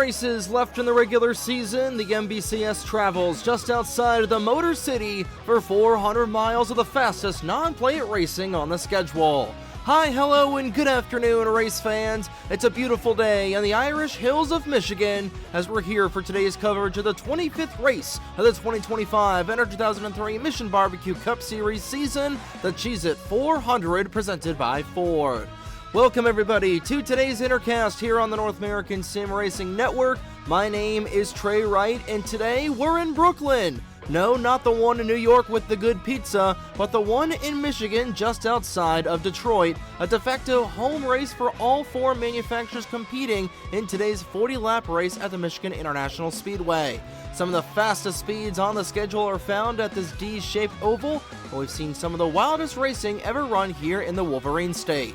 races left in the regular season, the MBCS travels just outside of the Motor City for 400 miles of the fastest non-plate racing on the schedule. Hi, hello, and good afternoon, race fans. It's a beautiful day in the Irish Hills of Michigan as we're here for today's coverage of the 25th race of the 2025 NR2003 Mission Barbecue Cup Series season, the CHEEZ-It 400 presented by Ford. Welcome everybody to today's Intercast here on the North American Sim Racing Network. My name is Trey Wright, and today we're in Brooklyn. No, not the one in New York with the good pizza, but the one in Michigan just outside of Detroit, a de facto home race for all four manufacturers competing in today's 40-lap race at the Michigan International Speedway. Some of the fastest speeds on the schedule are found at this D-shaped oval, where we've seen some of the wildest racing ever run here in the Wolverine State.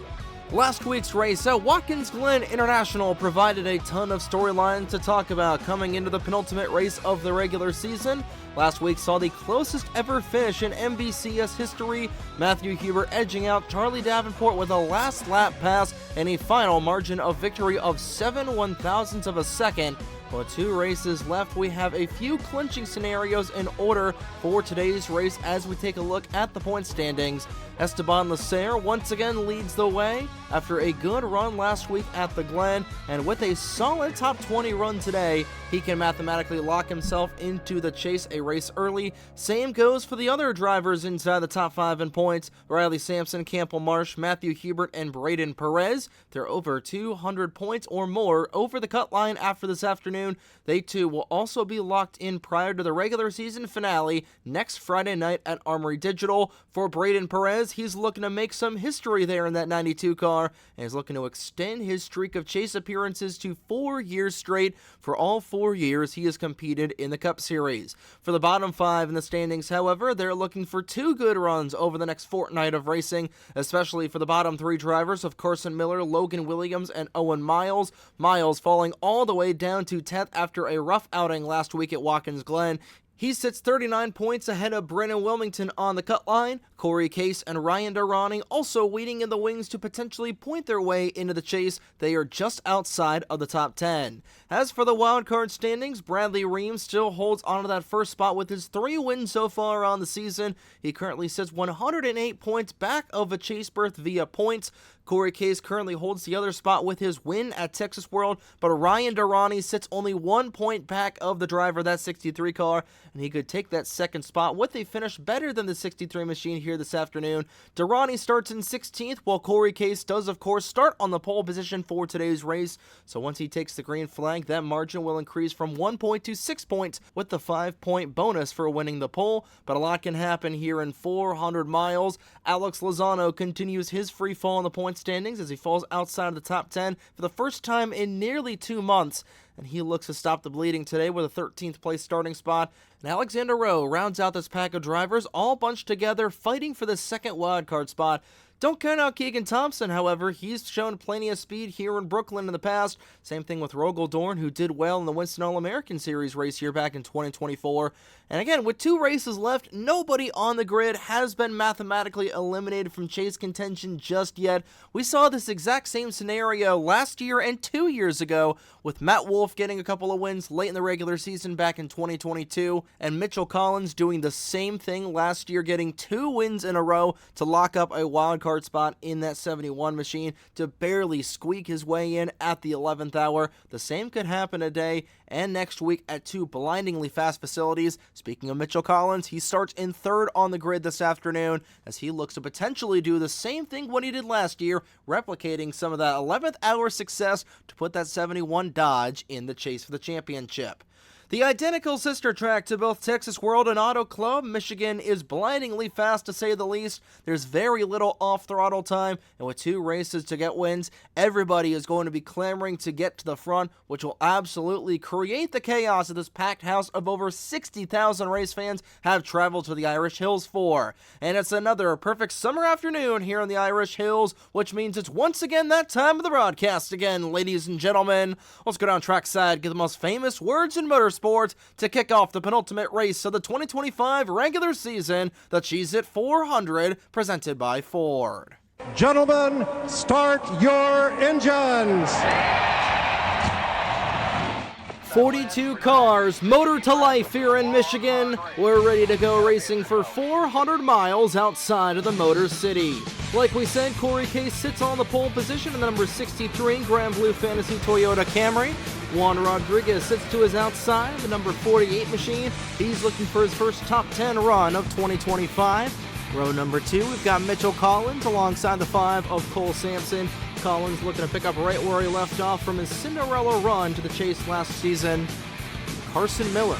Last week's race at Watkins Glen International provided a ton of storylines to talk about coming into the penultimate race of the regular season. Last week saw the closest ever finish in MBCS history, Matthew Hubert edging out Charlie Davenport with a last lap pass and a final margin of victory of 7/1000ths of a second. With two races left, we have a few clinching scenarios in order for today's race as we take a look at the point standings. Esteban Lasserre once again leads the way after a good run last week at the Glen, and with a solid top 20 run today, he can mathematically lock himself into the chase a race early. Same goes for the other drivers inside the top 5 in points: Riley Sampson, Campbell Marsh, Matthew Hubert, and Braden Perez. They're over 200 points or more over the cut line after this afternoon. They too will also be locked in prior to the regular season finale next Friday night at Armory Digital. For Braden Perez, he's looking to make some history there in that 92 car, and is looking to extend his streak of chase appearances to 4 years straight. For all 4 years he has competed in the Cup Series. For the bottom 5 in the standings, however, they're looking for 2 good runs over the next fortnight of racing, especially for the bottom 3 drivers of Carson Miller, Logan Williams, and Owen Miles. Miles falling all the way down to 10th after a rough outing last week at Watkins Glen. He sits 39 points ahead of Brennan Wilmington on the cut line. Corey Case and Ryan Durrani also waiting in the wings to potentially point their way into the chase. They are just outside of the top 10. As for the wildcard standings, Bradley Reams still holds onto that first spot with his 3 wins so far on the season. He currently sits 108 points back of a chase berth via points. Corey Case currently holds the other spot with his win at Texas World, but Ryan Durrani sits only 1 point back of the driver of that 63 car, and he could take that second spot with a finish better than the 63 machine here this afternoon. Durrani starts in 16th, while Corey Case does, of course, start on the pole position for today's race. So once he takes the green flag, that margin will increase from 1 point to 6 points with the 5-point bonus for winning the pole. But a lot can happen here in 400 miles. Alex Lozano continues his free fall in the point standings as he falls outside of the top 10 for the first time in nearly 2 months. And he looks to stop the bleeding today with a 13th place starting spot. And Alexander Rowe rounds out this pack of drivers all bunched together fighting for the second wildcard spot. Don't count out Keegan Thompson, however. He's shown plenty of speed here in Brooklyn in the past. Same thing with Rogel Dorn, who did well in the Winston All-American Series race here back in 2024. And again, with 2 races left, nobody on the grid has been mathematically eliminated from chase contention just yet. We saw this exact same scenario last year and 2 years ago, with Matt Wolff getting a couple of wins late in the regular season back in 2022, and Mitchell Collins doing the same thing last year, getting 2 wins in a row to lock up a wildcard spot in that 71 machine to barely squeak his way in at the 11th hour. The same could happen today and next week at 2 blindingly fast facilities. Speaking of Mitchell Collins, he starts in 3rd on the grid this afternoon as he looks to potentially do the same thing what he did last year, replicating some of that 11th hour success to put that 71 Dodge in the chase for the championship. The identical sister track to both Texas World and Auto Club, Michigan is blindingly fast to say the least. There's very little off-throttle time, and with 2 races to get wins, everybody is going to be clamoring to get to the front, which will absolutely create the chaos that this packed house of over 60,000 race fans have traveled to the Irish Hills for. And it's another perfect summer afternoon here in the Irish Hills, which means it's once again that time of the broadcast again, ladies and gentlemen. Let's go down trackside, get the most famous words in motorsports to kick off the penultimate race of the 2025 regular season, the CHEEZ-It 400, presented by Ford. Gentlemen, start your engines. 42 cars, motor to life here in Michigan. We're ready to go racing for 400 miles outside of the Motor City. Like we said, Corey Case sits on the pole position in the number 63 Grand Blue Fantasy Toyota Camry. Juan Rodriguez sits to his outside, the number 48 machine. He's looking for his first top 10 run of 2025. Row number 2, we've got Mitchell Collins alongside the 5 of Cole Sampson. Collins looking to pick up right where he left off from his Cinderella run to the chase last season. Carson Miller.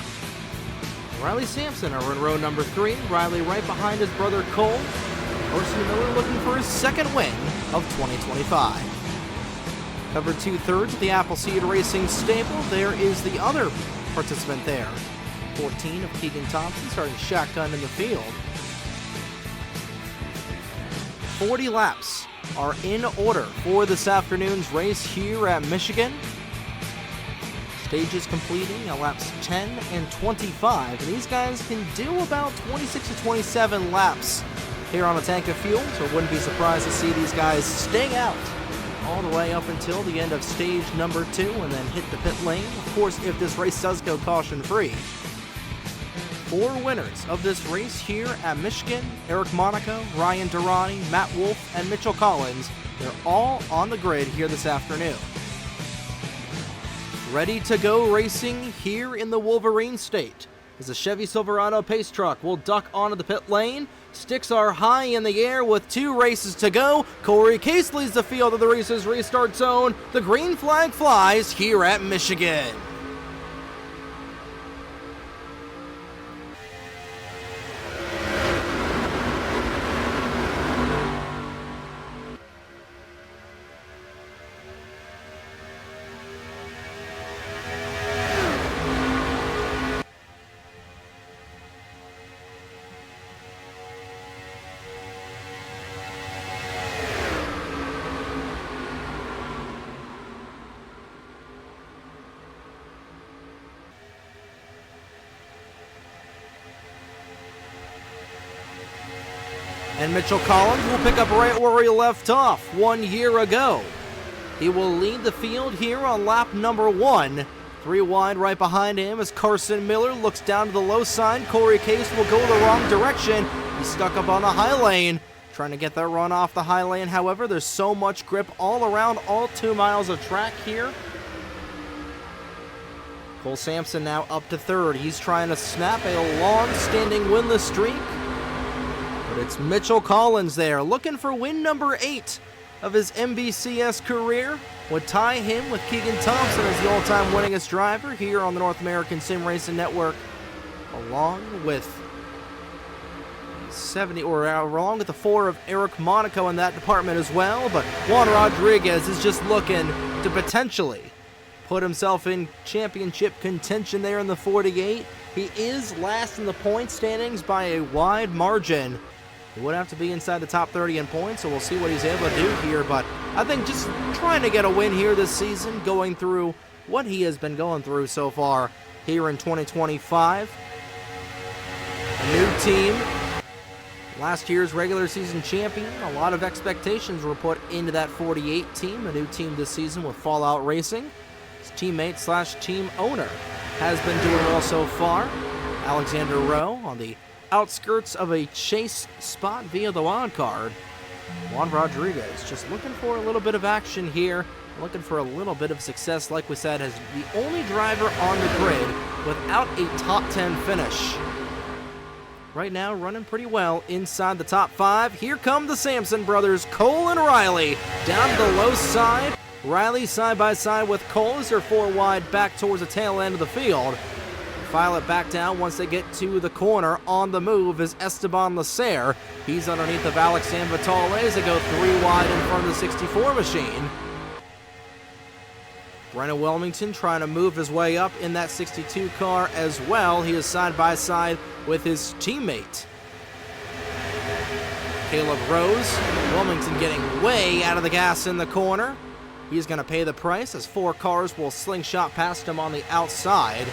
Riley Sampson are in row number 3. Riley right behind his brother Cole. Carson Miller looking for his second win of 2025. Covered 2/3 of the Appleseed Racing stable. There is the other participant there. 14 of Keegan Thompson starting shotgun in the field. 40 laps are in order for this afternoon's race here at Michigan. Stages completing at laps 10 and 25. And these guys can do about 26 to 27 laps here on a tank of fuel, so I wouldn't be surprised to see these guys stay out all the way up until the end of stage number 2 and then hit the pit lane. Of course, if this race does go caution-free. 4 winners of this race here at Michigan: Eric Monaco, Ryan Durrani, Matt Wolf, and Mitchell Collins. They're all on the grid here this afternoon. Ready to go racing here in the Wolverine State as the Chevy Silverado Pace Truck will duck onto the pit lane. Sticks are high in the air with 2 races to go. Corey Case leads the field of the race's restart zone. The green flag flies here at Michigan. And Mitchell Collins will pick up right where he left off 1 year ago. He will lead the field here on lap number 1. 3 wide right behind him as Carson Miller looks down to the low side. Corey Case will go the wrong direction. He's stuck up on the high lane, trying to get that run off the high lane. However, there's so much grip all around all 2 miles of track here. Cole Sampson now up to 3rd. He's trying to snap a long-standing winless streak. But it's Mitchell Collins there, looking for win number 8 of his MBCS career. Would tie him with Keegan Thompson as the all-time winningest driver here on the North American Sim Racing Network, along with along with the 4 of Eric Monaco in that department as well. But Juan Rodriguez is just looking to potentially put himself in championship contention there in the 48. He is last in the point standings by a wide margin. He would have to be inside the top 30 in points, so we'll see what he's able to do here. But I think just trying to get a win here this season, going through what he has been going through so far here in 2025. A new team, last year's regular season champion. A lot of expectations were put into that 48 team. A new team this season with Fallout Racing. His teammate / team owner has been doing well so far. Alexander Rowe on the outskirts of a chase spot via the wild card. Juan Rodriguez just looking for a little bit of action here, looking for a little bit of success. Like we said, as the only driver on the grid without a top 10 finish. Right now running pretty well inside the top 5. Here come the Sampson brothers, Cole and Riley, down to the low side. Riley side by side with Cole as they're 4 wide back towards the tail end of the field. File it back down once they get to the corner. On the move is Esteban Lacer. He's underneath of Alex Sanvitale as they go 3 wide in front of the 64 machine. Brennan Wilmington trying to move his way up in that 62 car as well. He is side by side with his teammate Caleb Rose. Wilmington getting way out of the gas in the corner. He's going to pay the price as 4 cars will slingshot past him on the outside.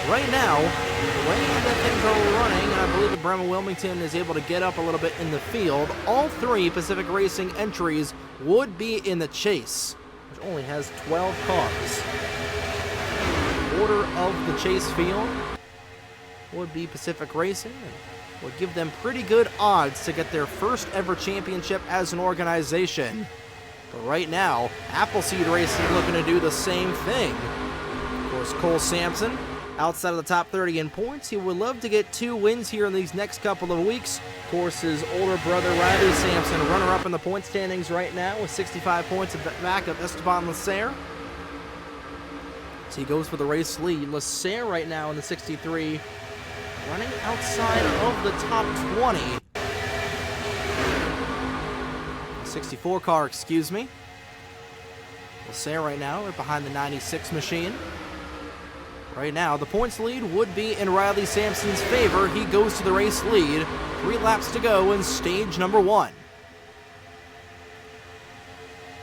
Right now, the way that things are running, I believe that Brennan Wilmington is able to get up a little bit in the field. All 3 Pacific Racing entries would be in the chase, which only has 12 cars. order of the chase field would be Pacific Racing, and would give them pretty good odds to get their first ever championship as an organization. But right now, Appleseed Racing looking to do the same thing. Of course, Cole Sampson, outside of the top 30 in points, he would love to get 2 wins here in these next couple of weeks. Of course, his older brother, Riley Sampson, runner-up in the point standings right now with 65 points back of Esteban Lasser. So he goes for the race lead. Lasser right now in the 63, running outside of the top 20. 64 car, excuse me. Lasser right now right behind the 96 machine. Right now, the points lead would be in Riley Sampson's favor. He goes to the race lead. 3 laps to go in stage number 1.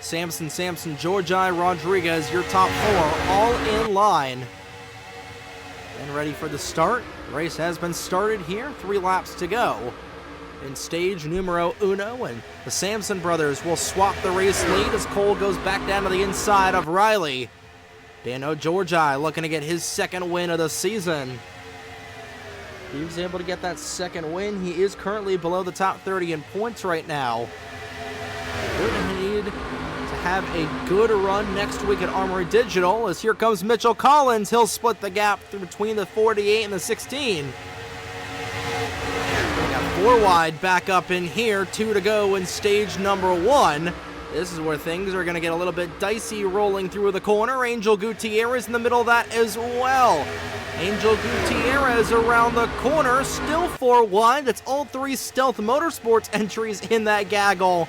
Sampson, Georgi, Rodriguez, your top 4, all in line. And ready for the start. The race has been started here. 3 laps to go in stage numero uno, and the Sampson brothers will swap the race lead as Cole goes back down to the inside of Riley. Dano Georgi looking to get his 2nd win of the season. He was able to get that 2nd win. He is currently below the top 30 in points right now. Would need to have a good run next week at Armory Digital, as here comes Mitchell Collins. He'll split the gap between the 48 and the 16. We got 4 wide back up in here, 2 to go in stage number 1. This is where things are going to get a little bit dicey rolling through the corner. Angel Gutierrez in the middle of that as well. Angel Gutierrez around the corner, still 4 wide. That's all 3 Stealth Motorsports entries in that gaggle.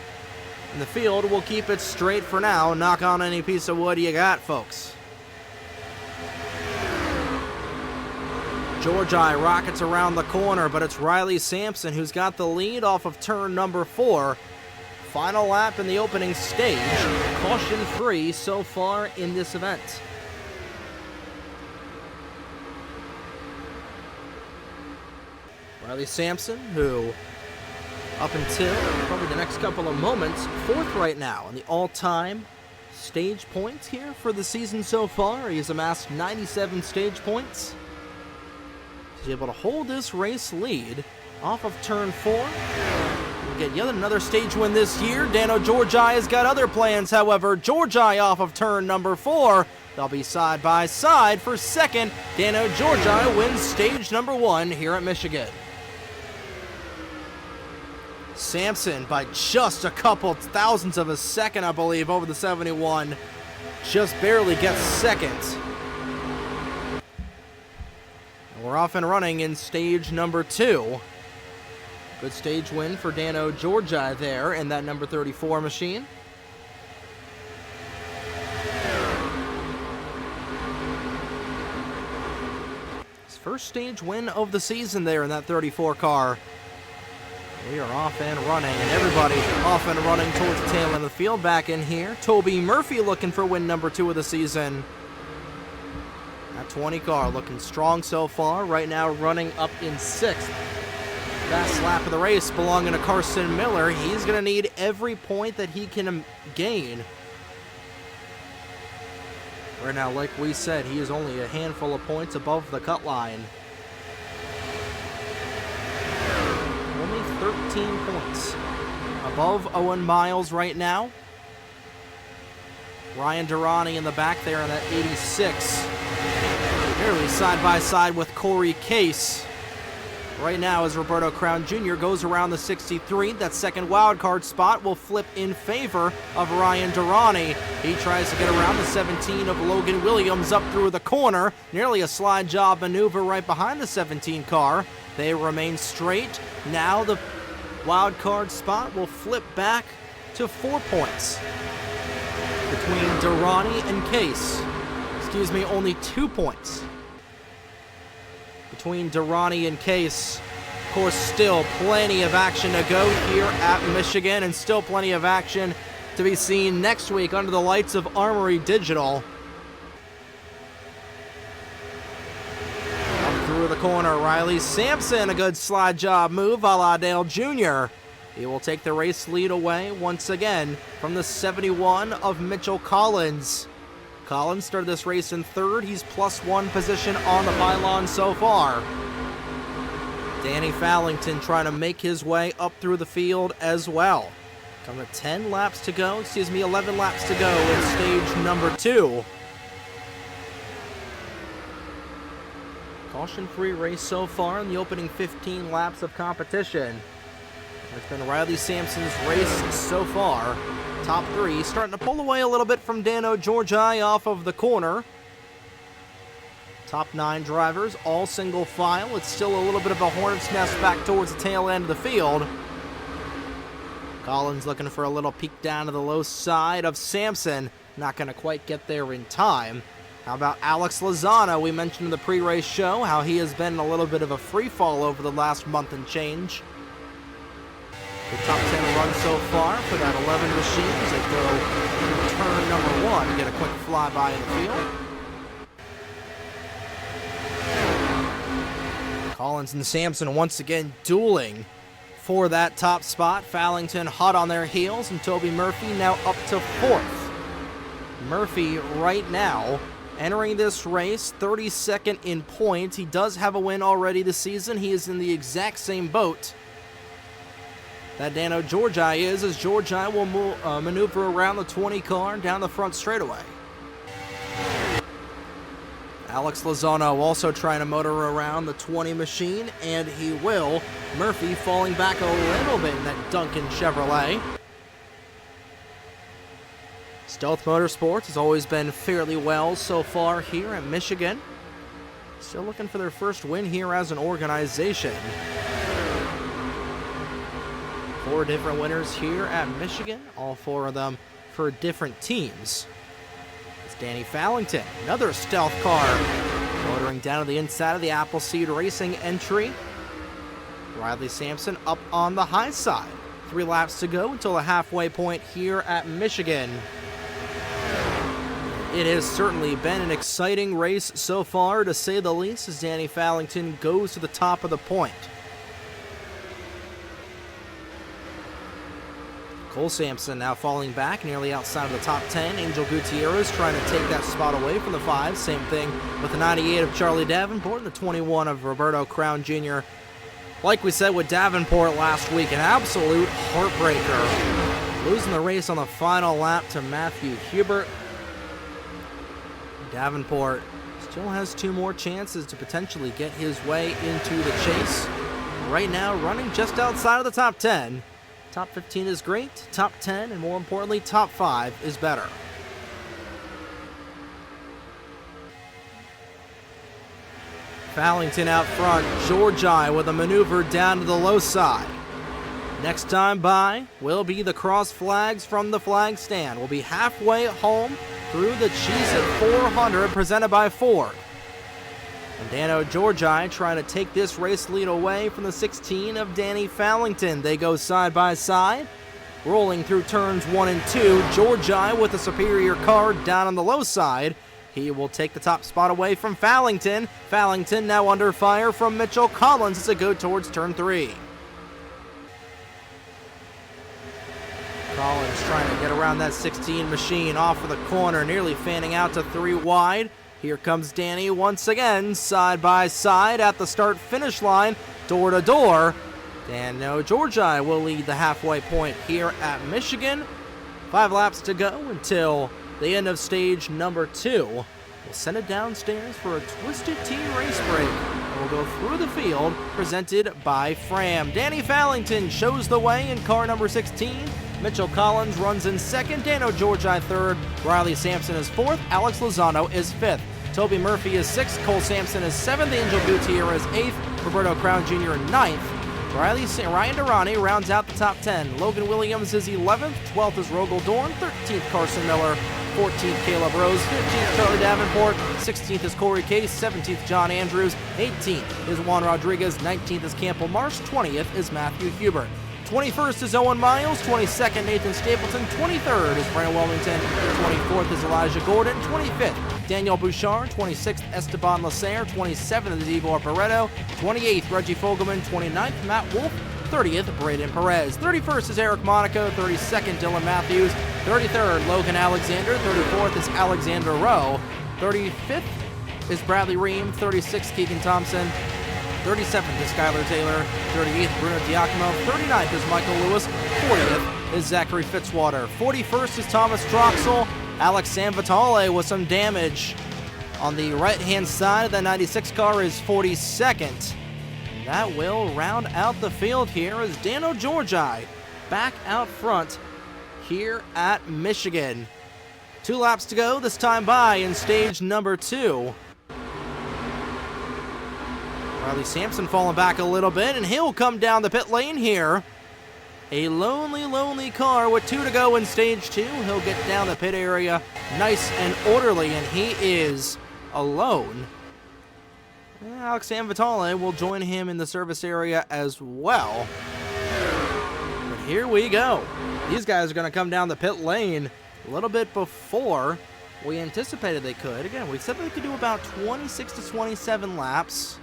And the field will keep it straight for now. Knock on any piece of wood you got, folks. Georgi rockets around the corner, but it's Riley Sampson who's got the lead off of turn number 4. Final lap in the opening stage, caution-free so far in this event. Riley Sampson, who up until probably the next couple of moments, 4th right now in the all-time stage points here for the season so far. He's amassed 97 stage points. He's able to hold this race lead off of turn 4. Get yet another stage win this year. Dano Georgi has got other plans, however. Georgi off of turn number 4. They'll be side by side for 2nd. Dano Georgi wins stage number 1 here at Michigan. Sampson, by just a couple thousandths of a second, I believe, over the 71. Just barely gets 2nd. And we're off and running in stage number 2. Good stage win for Dano Georgi there in that number 34 machine. His first stage win of the season there in that 34 car. We are off and running, and everybody off and running towards the tail end of the field. Back in here, Toby Murphy looking for win number 2 of the season. That 20 car looking strong so far. Right now running up in 6th. Last lap of the race belonging to Carson Miller. He's going to need every point that he can gain. Right now, like we said, he is only a handful of points above the cut line. Only 13 points above Owen Miles right now. Ryan Durrani in the back there in that 86. Nearly side by side with Corey Case. Right now, as Roberto Crown Jr. goes around the 63, that 2nd wildcard spot will flip in favor of Ryan Durrani. He tries to get around the 17 of Logan Williams up through the corner. Nearly a slide job maneuver right behind the 17 car. They remain straight. Now the wildcard spot will flip back to 4 points between Durrani and Case. Excuse me, only 2 points between Durrani and Case. Of course, still plenty of action to go here at Michigan, and still plenty of action to be seen next week under the lights of Armory Digital. Up through the corner, Riley Sampson, a good slide job move a la Dale Jr. He will take the race lead away once again from the 71 of Mitchell Collins. Collins started this race in third. He's +1 position on the pylon so far. Danny Fallington trying to make his way up through the field as well. Coming to 11 laps to go in stage number 2. Caution-free race so far in the opening 15 laps of competition. It's been Riley Sampson's race so far. Top 3 starting to pull away a little bit from Dano Georgi off of the corner. Top 9 drivers, all single file. It's still a little bit of a hornet's nest back towards the tail end of the field. Collins looking for a little peek down to the low side of Sampson. Not going to quite get there in time. How about Alex Lozano? We mentioned in the pre-race show how he has been in a little bit of a free fall over the last month and change. The top 10 run so far for that 11 machines that go through turn number 1 to get a quick flyby in the field. Collins and Sampson once again dueling for that top spot. Fallington hot on their heels, and Toby Murphy now up to 4th. Murphy right now entering this race 32nd in points. He does have a win already this season. He is in the exact same boat that Dano Georgi is, as Georgi will maneuver around the 20 car down the front straightaway. Alex Lozano also trying to motor around the 20 machine, and he will. Murphy falling back a little bit in that Duncan Chevrolet. Stealth Motorsports has always been fairly well so far here at Michigan. Still looking for their first win here as an organization. 4 different winners here at Michigan, all 4 of them for different teams. Danny Fallington, another stealth car, motoring down to the inside of the Appleseed Racing entry. Riley Sampson up on the high side. 3 laps to go until the halfway point here at Michigan. It has certainly been an exciting race so far, to say the least, as Danny Fallington goes to the top of the point. Cole Sampson now falling back nearly outside of the top 10. Angel Gutierrez trying to take that spot away from the 5. Same thing with the 98 of Charlie Davenport and the 21 of Roberto Crown Jr. Like we said with Davenport last week, an absolute heartbreaker. Losing the race on the final lap to Matthew Hubert. Davenport still has 2 more chances to potentially get his way into the chase. Right now running just outside of the top 10. Top 15 is great, top 10, and more importantly, top 5 is better. Fallington out front, Georgi with a maneuver down to the low side. Next time by will be the cross flags from the flag stand. We'll be halfway home through the CHEEZ-It 400 presented by Ford. And Dano Georgi trying to take this race lead away from the 16 of Danny Fallington. They go side by side, rolling through turns 1 and 2. Georgi with a superior car down on the low side. He will take the top spot away from Fallington. Fallington now under fire from Mitchell Collins as they go towards turn 3. Collins trying to get around that 16 machine off of the corner, nearly fanning out to 3 wide. Here comes Danny once again, side by side at the start-finish line, door to door. Dano Georgi will lead the halfway point here at Michigan. 5 laps to go until the end of stage number 2. We'll send it downstairs for a Twisted Tea race break. And we'll go through the field, presented by Fram. Danny Fallington shows the way in car number 16. Mitchell Collins runs in 2nd, Dano Georgi 3rd, Riley Sampson is 4th, Alex Lozano is 5th. Toby Murphy is 6th, Cole Sampson is 7th, Angel Gutierrez 8th, Roberto Crown Jr. 9th. Ryan Durrani rounds out the top 10. Logan Williams is 11th, 12th is Rogel Dorn, 13th Carson Miller, 14th Caleb Rose, 15th Charlie Davenport, 16th is Corey Case, 17th John Andrews, 18th is Juan Rodriguez, 19th is Campbell Marsh, 20th is Matthew Hubert. 21st is Owen Miles, 22nd Nathan Stapleton, 23rd is Brandon Wilmington, 24th is Elijah Gordon, 25th Daniel Bouchard, 26th Esteban Lacer, 27th is Igor Barreto, 28th Reggie Fogelman, 29th Matt Wolf, 30th, Braden Perez. 31st is Eric Monaco. 32nd, Dylan Matthews. 33rd, Logan Alexander. 34th is Alexander Rowe. 35th is Bradley Ream. 36th, Keegan Thompson. 37th is Skylar Taylor. 38th, Bruno Diacomo. 39th is Michael Lewis. 40th is Zachary Fitzwater. 41st is Thomas Troxel. Alex Sanvitale with some damage on the right-hand side of the 96 car is 42nd. That will round out the field here as Dano Georgi back out front here at Michigan. 2 laps to go, this time by in stage number 2. Riley Sampson falling back a little bit, and he'll come down the pit lane here. A lonely car with 2 to go in stage 2. He'll get down the pit area nice and orderly, and he is alone. Alex Sanvitale will join him in the service area as well. But here we go. These guys are going to come down the pit lane a little bit before we anticipated they could. Again, we said they could do about 26 to 27 laps.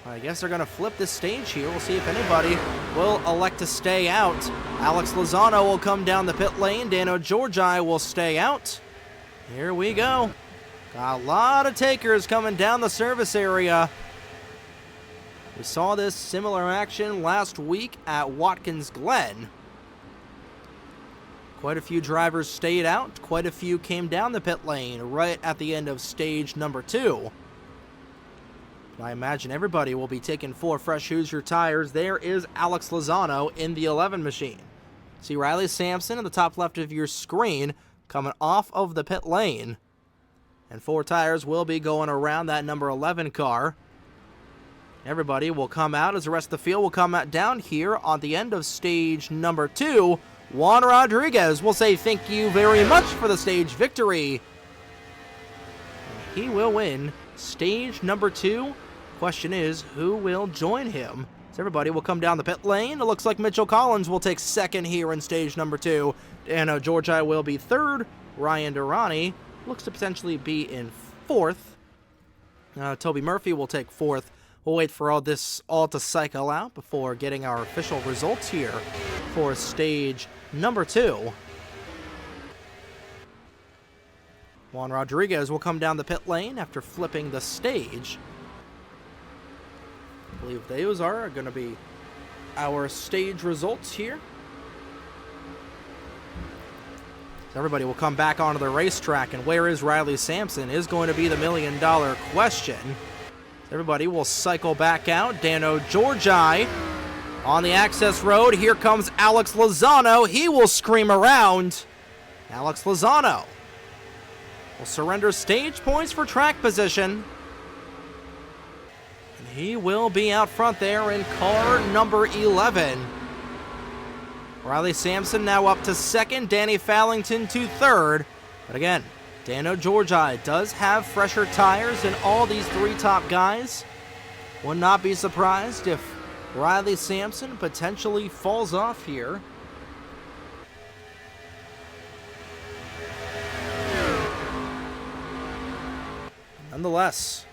I guess they're going to flip this stage here. We'll see if anybody will elect to stay out. Alex Lozano will come down the pit lane. Dano Georgi will stay out. Here we go. Got a lot of takers coming down the service area. We saw this similar action last week at Watkins Glen. Quite a few drivers stayed out. Quite a few came down the pit lane right at the end of stage number 2. I imagine everybody will be taking 4 fresh Hoosier tires. There is Alex Lozano in the 11 machine. See Riley Sampson in the top left of your screen coming off of the pit lane. And 4 tires will be going around that number 11 car. Everybody will come out as the rest of the field will come out down here on the end of stage number 2. Juan Rodriguez will say thank you very much for the stage victory. And he will win stage number 2. Question is, who will join him? So everybody will come down the pit lane. It looks like Mitchell Collins will take 2nd here in stage number 2. Dano Georgi will be 3rd. Ryan Durrani looks to potentially be in 4th. Toby Murphy will take 4th. We'll wait for all this to cycle out before getting our official results here for stage number 2. Juan Rodriguez will come down the pit lane after flipping the stage. I believe those are going to be our stage results here. So everybody will come back onto the racetrack, and where is Riley Sampson is going to be the $1 million question. So everybody will cycle back out. Dano Georgi on the access road. Here comes Alex Lozano. He will scream around. Alex Lozano will surrender stage points for track position. And he will be out front there in car number 11. Riley Sampson now up to 2nd, Danny Fallington to 3rd. But again, Dano Georgi does have fresher tires than all these 3 top guys. Would not be surprised if Riley Sampson potentially falls off here. Nonetheless,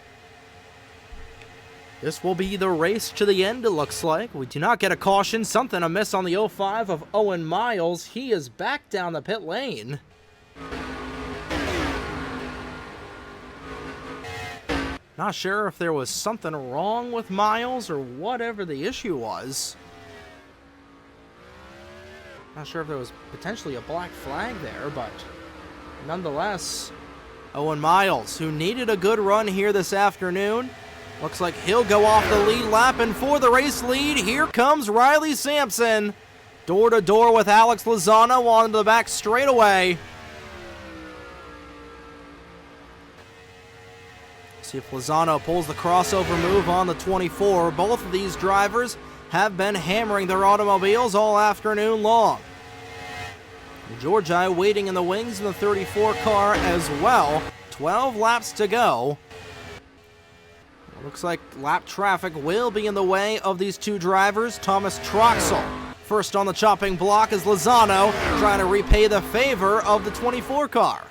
this will be the race to the end, it looks like. We do not get a caution. Something amiss on the 05 of Owen Miles. He is back down the pit lane. Not sure if there was something wrong with Miles or whatever the issue was. Not sure if there was potentially a black flag there, but nonetheless, Owen Miles, who needed a good run here this afternoon, looks like he'll go off the lead lap, and for the race lead, here comes Riley Sampson. Door to door with Alex Lozano on the back straightaway. See if Lozano pulls the crossover move on the 24. Both of these drivers have been hammering their automobiles all afternoon long. Georgi waiting in the wings in the 34 car as well. 12 laps to go. Looks like lap traffic will be in the way of these 2 drivers. Thomas Troxel first on the chopping block as Lozano trying to repay the favor of the 24 car.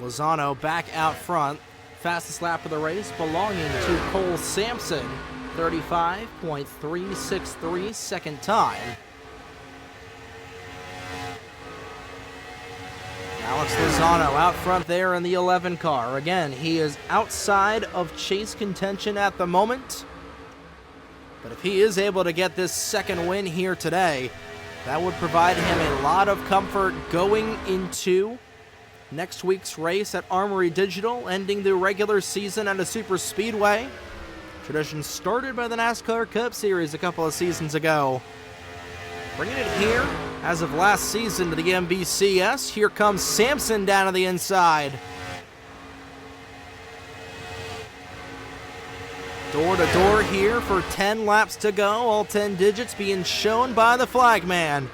Lozano back out front. Fastest lap of the race belonging to Cole Sampson. 35.363 second time. Alex Lozano out front there in the 11 car. Again, he is outside of chase contention at the moment. But if he is able to get this second win here today, that would provide him a lot of comfort going into next week's race at Armory Digital, ending the regular season at a super speedway. Tradition started by the NASCAR Cup Series a couple of seasons ago. Bringing it here as of last season to the NBCS. Here comes Sampson down to the inside. Door to door here for 10 laps to go. All 10 digits being shown by the flagman.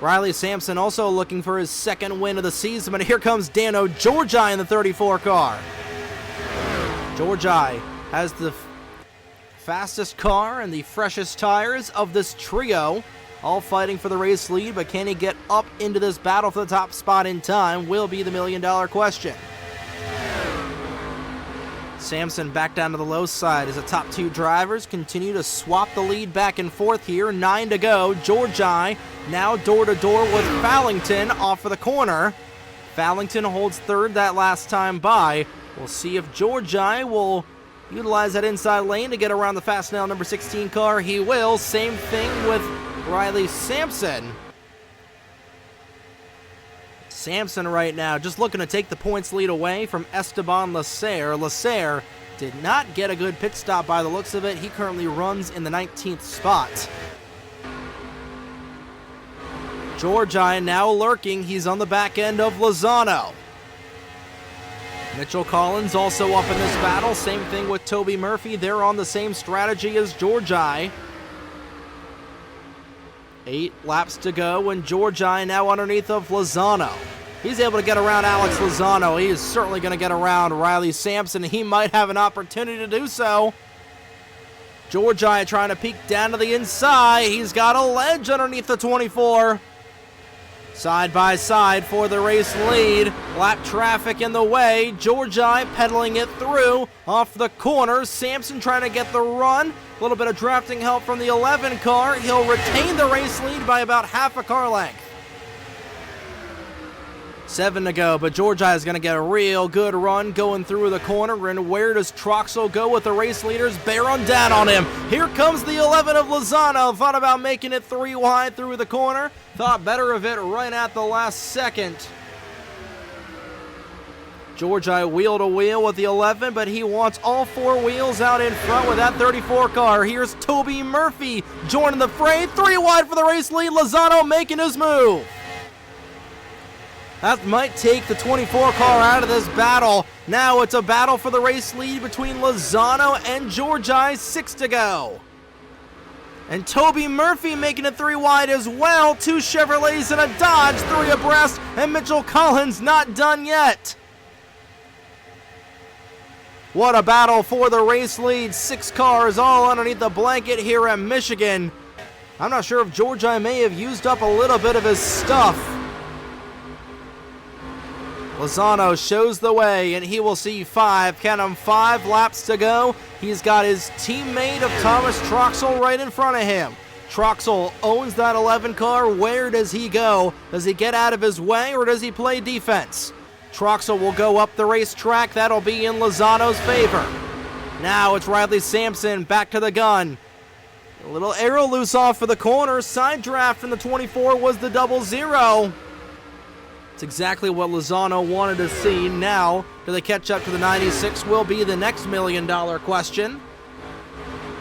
Riley Sampson also looking for his second win of the season, but here comes Dano Georgi in the 34 car. Georgi has the fastest car and the freshest tires of this trio, all fighting for the race lead, but can he get up into this battle for the top spot in time will be the million-dollar question. Sampson back down to the low side as the top two drivers continue to swap the lead back and forth here. 9 to go. Georgi now door-to-door with Fallington off of the corner. Fallington holds third that last time by. We'll see if Georgi will utilize that inside lane to get around the Fastnail number 16 car. He will. Same thing with Riley Sampson. Sampson right now just looking to take the points lead away from Esteban Lasser. Lasser did not get a good pit stop by the looks of it. He currently runs in the 19th spot. Georgi now lurking. He's on the back end of Lozano. Mitchell Collins also up in this battle. Same thing with Toby Murphy. They're on the same strategy as Georgi. 8 laps to go, and Georgi now underneath of Lozano. He's able to get around Alex Lozano. He is certainly going to get around Riley Sampson. He might have an opportunity to do so. Georgi trying to peek down to the inside. He's got a ledge underneath the 24. Side by side for the race lead. Lap traffic in the way. Georgi pedaling it through off the corner. Sampson trying to get the run. A little bit of drafting help from the 11 car. He'll retain the race lead by about half a car length. 7 to go, but Georgi is going to get a real good run going through the corner. And where does Troxel go with the race leaders? Bearing down on him. Here comes the 11 of Lozano. Thought about making it 3 wide through the corner. Thought better of it right at the last second. Georgi wheel to wheel with the 11, but he wants all 4 wheels out in front with that 34 car. Here's Toby Murphy joining the fray. 3 wide for the race lead. Lozano making his move. That might take the 24 car out of this battle. Now it's a battle for the race lead between Lozano and Georgi. 6 to go. And Toby Murphy making it 3 wide as well. 2 Chevrolets and a Dodge, 3 abreast, and Mitchell Collins not done yet. What a battle for the race lead. 6 cars all underneath the blanket here at Michigan. I'm not sure if Georgi may have used up a little bit of his stuff. Lozano shows the way, and he will see 5, count 'em, 5 laps to go. He's got his teammate of Thomas Troxel right in front of him. Troxel owns that 11 car. Where does he go? Does he get out of his way, or does he play defense? Troxel will go up the racetrack. That'll be in Lozano's favor. Now it's Riley Sampson back to the gun. A little arrow loose off for the corner. Side draft from the 24 was the 0-0. It's exactly what Lozano wanted to see. Now, do they catch up to the 96 will be the next million-dollar question.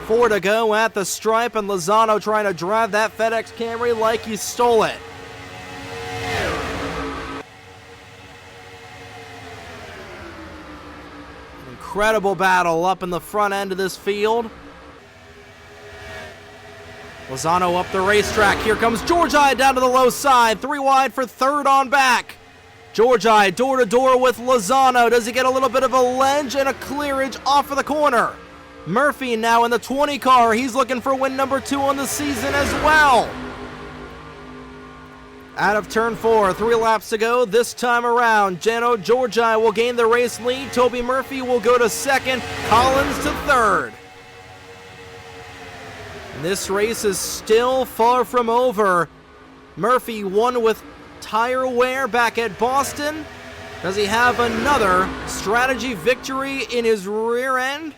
4 to go at the stripe, and Lozano trying to drive that FedEx Camry like he stole it. Incredible battle up in the front end of this field. Lozano up the racetrack. Here comes Georgi down to the low side. 3 wide for third on back. Georgi door to door with Lozano. Does he get a little bit of a ledge and a clearage off of the corner? Murphy now in the 20 car. He's looking for win number 2 on the season as well. Out of turn 4, 3 laps to go. This time around, Jano Georgi will gain the race lead. Toby Murphy will go to second, Collins to third. And this race is still far from over. Murphy won with tire wear back at Boston. Does he have another strategy victory in his rear end?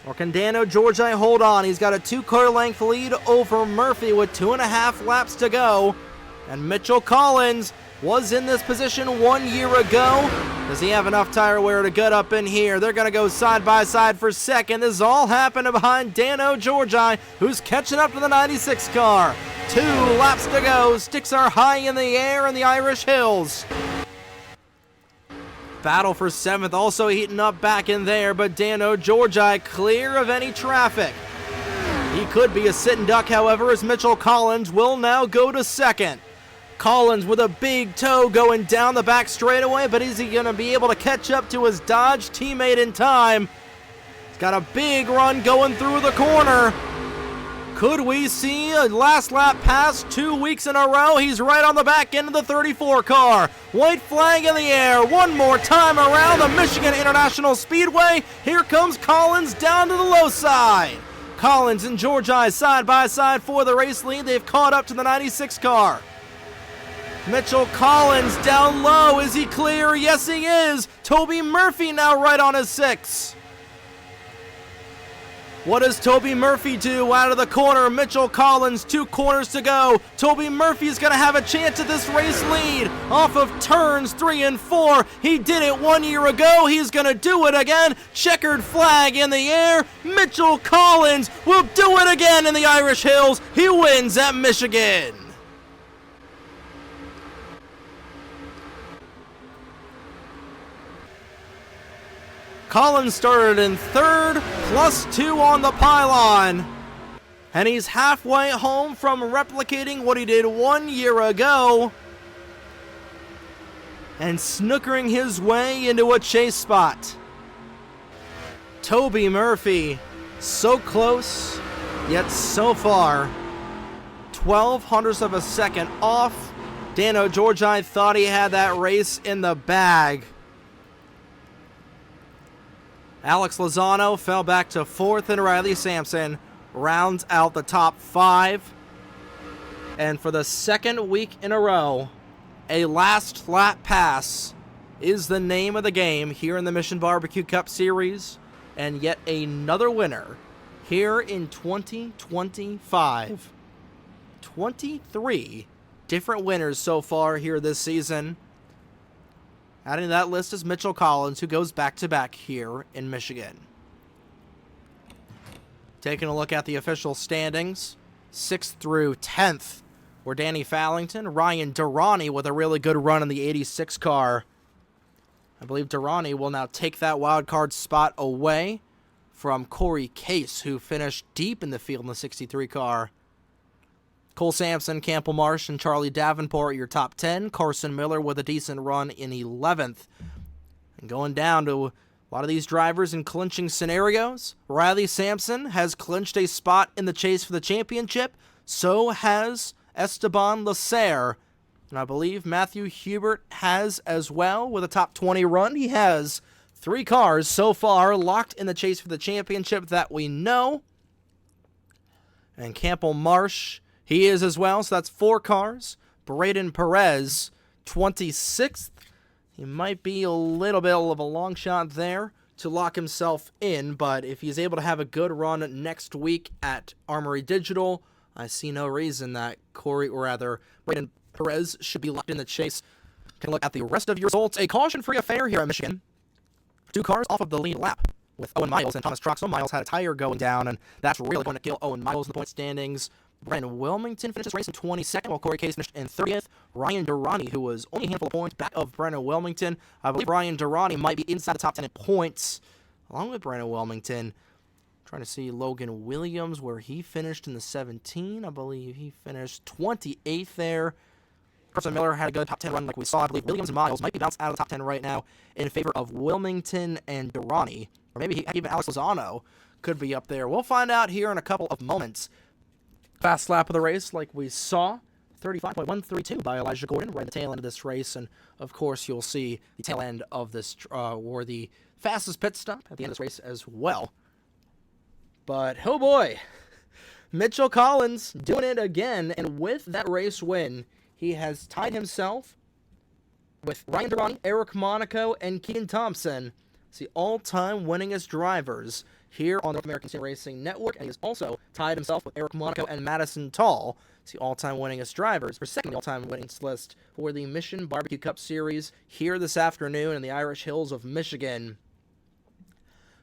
Or can Dano Georgi hold on? He's got a 2-car length lead over Murphy with 2.5 laps to go. And Mitchell Collins was in this position 1 year ago. Does he have enough tire wear to get up in here? They're going to go side by side for second. This is all happening behind Dano Georgi, who's catching up to the 96 car. 2 laps to go. Sticks are high in the air in the Irish Hills. Battle for 7th also heating up back in there, but Dano Georgi clear of any traffic. He could be a sitting duck, however, as Mitchell Collins will now go to second. Collins with a big toe going down the back straightaway, but is he going to be able to catch up to his Dodge teammate in time? He's got a big run going through the corner. Could we see a last lap pass 2 weeks in a row? He's right on the back end of the 34 car. White flag in the air. One more time around the Michigan International Speedway. Here comes Collins down to the low side. Collins and Georgi side by side for the race lead. They've caught up to the 96 car. Mitchell Collins down low. Is he clear? Yes, he is. Toby Murphy now right on his 6. What does Toby Murphy do out of the corner? Mitchell Collins, 2 corners to go. Toby Murphy's going to have a chance at this race lead off of turns 3 and 4. He did it 1 year ago. He's going to do it again. Checkered flag in the air. Mitchell Collins will do it again in the Irish Hills. He wins at Michigan. Collins started in 3rd, +2 on the pylon. And he's halfway home from replicating what he did 1 year ago and snookering his way into a chase spot. Toby Murphy, so close, yet so far. 0.12 of a second off. Dano Georgi thought he had that race in the bag. Alex Lozano fell back to 4th, and Riley Sampson rounds out the top 5. And for the 2nd week in a row, a last lap pass is the name of the game here in the Mission Barbecue Cup Series. And yet another winner here in 2025. 23 different winners so far here this season. Adding to that list is Mitchell Collins, who goes back-to-back here in Michigan. Taking a look at the official standings, 6th through 10th were Danny Fallington, Ryan Durrani with a really good run in the 86 car. I believe Durrani will now take that wild card spot away from Corey Case, who finished deep in the field in the 63 car. Cole Sampson, Campbell Marsh, and Charlie Davenport, your top 10. Carson Miller with a decent run in 11th. And going down to a lot of these drivers in clinching scenarios, Riley Sampson has clinched a spot in the chase for the championship. So has Esteban Lasser. And I believe Matthew Hubert has as well with a top 20 run. He has 3 cars so far locked in the chase for the championship that we know. And Campbell Marsh, he is as well, so that's 4 cars. Braden Perez, 26th. He might be a little bit of a long shot there to lock himself in, but if he's able to have a good run next week at Armory Digital, I see no reason that Braden Perez should be locked in the chase. Can look at the rest of your results. A caution-free affair here at Michigan. 2 cars off of the lead lap with Owen Miles and Thomas Troxel. Miles had a tire going down, and that's really going to kill Owen Miles in the point standings. Brandon Wilmington finished this race in 22nd, while Corey Case finished in 30th. Ryan Durrani, who was only a handful of points back of Brandon Wilmington. I believe Ryan Durrani might be inside the top 10 in points, along with Brandon Wilmington. Trying to see Logan Williams, where he finished in the 17. I believe he finished 28th there. Carson Miller had a good top 10 run like we saw. I believe Williams and Miles might be bounced out of the top 10 right now in favor of Wilmington and Durrani. Or maybe even Alex Lozano could be up there. We'll find out here in a couple of moments. Fast lap of the race like we saw. R25.132 by Elijah Gordon right at the tail end of this race. And, of course, you'll see the tail end of this, or the fastest pit stop at the end of this race as well. But, oh boy, Mitchell Collins doing it again. And with that race win, he has tied himself with Ryan Durrani, Eric Monaco, and Keaton Thompson as the all-time winningest drivers here on the North American Sim Racing Network, and he has also tied himself with Eric Monaco and Madison Tall as the all-time winningest drivers, for second all-time winnings list for the Mission Barbecue Cup Series here this afternoon in the Irish Hills of Michigan.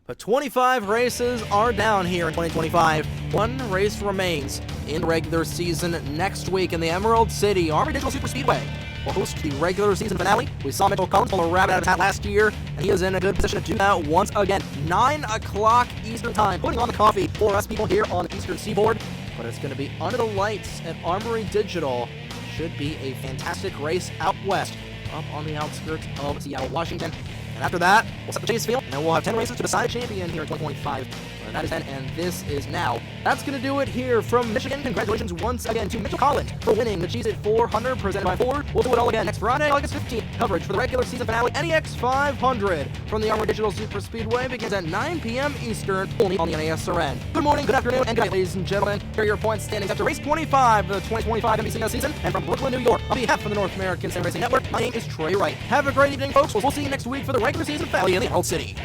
But 25 races are down here in 2025. One race remains in the regular season next week in the Emerald City Armory Digital Super Speedway. Will host the regular season finale. We saw Mitchell Collins pull a rabbit out of his hat last year, and he is in a good position to do that once again. 9 o'clock Eastern Time, putting on the coffee for us people here on the Eastern Seaboard. But it's going to be under the lights at Armory Digital. Should be a fantastic race out west, up on the outskirts of Seattle, Washington. And after that, we'll set the chase field, and we'll have 10 races to decide a champion here in 2025. That is 10, and this is now. That's going to do it here from Michigan. Congratulations once again to Mitchell Collins for winning the CHEEZ-It 400 presented by Ford. We'll do it all again next Friday, August 15th. Coverage for the regular season finale, NEX 500 from the Armory Digital Super Speedway begins at 9 p.m. Eastern, only on the NASRN. Good morning, good afternoon, and good night, ladies and gentlemen. Here are your points standings after race 25 of the 2025 NBCS season. And from Brooklyn, New York, on behalf of the North American Sim Racing Network, my name is Trey Wright. Have a great evening, folks. We'll see you next week for the regular season finale in the Emerald City.